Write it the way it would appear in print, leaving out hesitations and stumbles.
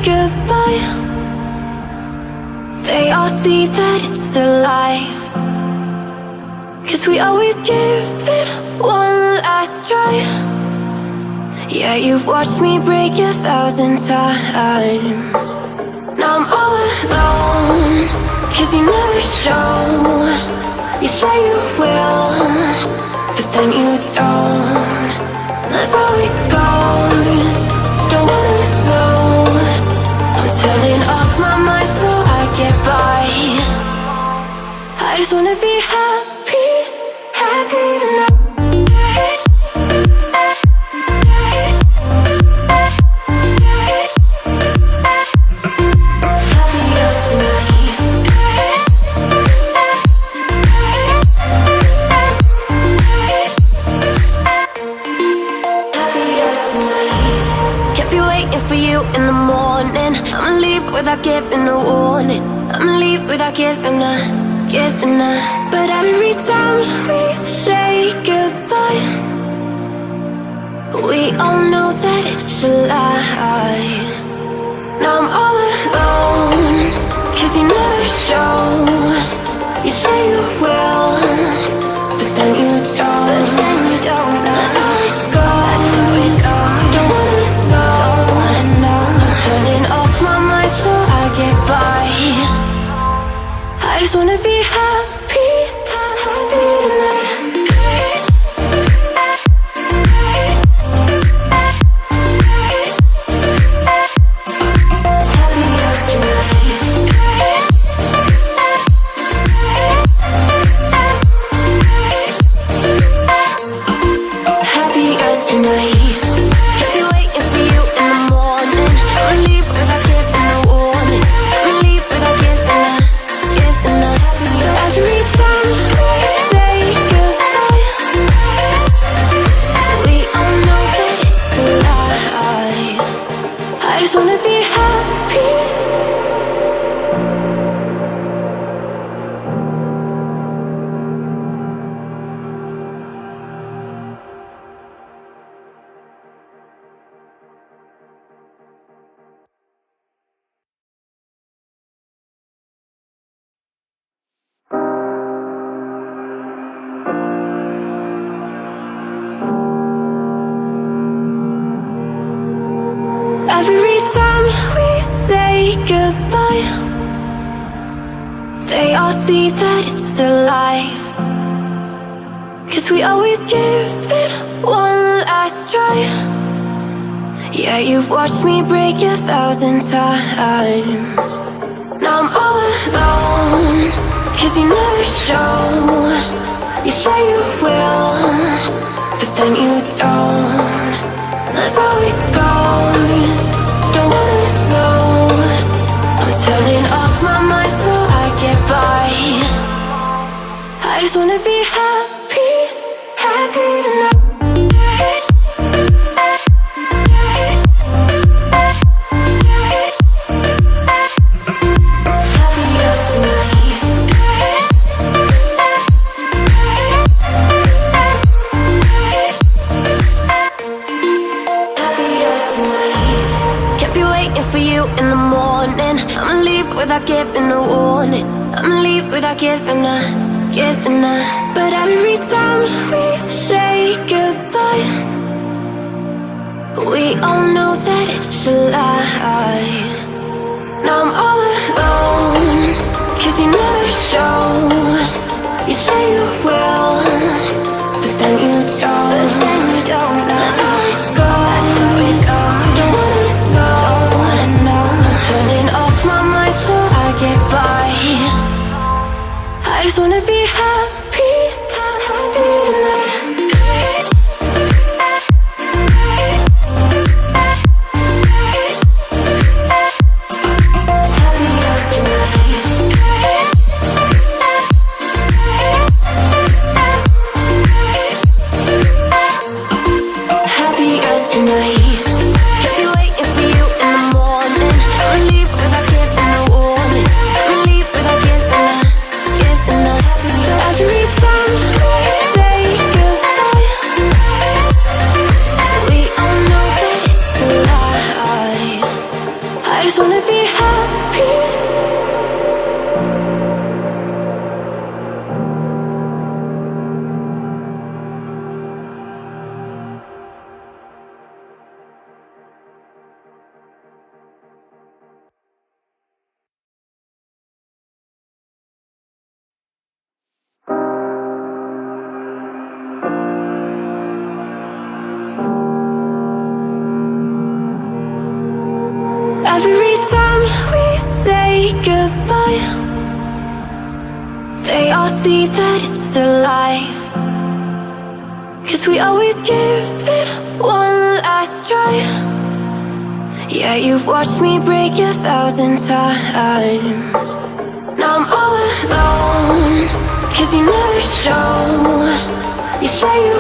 goodbye, they all see that it's a lie. 'Cause we always give it one last try. Yeah, you've watched me break 1,000 times. Now I'm all alone, 'cause you never show. You say you will, but then you don't. That's how it goes, don't wanna know. I'm turning off my mind so I get by. I just wanna be happy, happy tonight. Without giving a warning, I'ma leave without giving a. But every time we say goodbye, we all know that it's a lie. Now I'm all alone, 'cause you never show. You say you will, but then you don't. That's how it goes, don't wanna know. I'm turning off my mind so I get by. I just wanna be happy, happy tonight. Every time we say goodbye, they all see that it's a lie. 'Cause we always give it one last try. Yeah, you've watched me break 1,000 times. Now I'm all alone, 'cause you never show. You say you will, but then you don't. That's how it goes, don't wanna know. I'm turning off my mind so I get by. I just wanna be happy, happy tonight. Without giving a warning, I'ma leave without giving a. But every time we say goodbye, we all know that it's a lie. Now I'm all alone, 'cause you never show. You say you will, but then you don't. That's how it goes, don't wanna know. I'm turning off my mind so I get by. I just wanna be happy, happy tonight. it. They all see that it's a lie, 'cause we always give it one last try. Yeah, you've watched me break 1,000 times. Now I'm all alone, 'cause you never show. You say you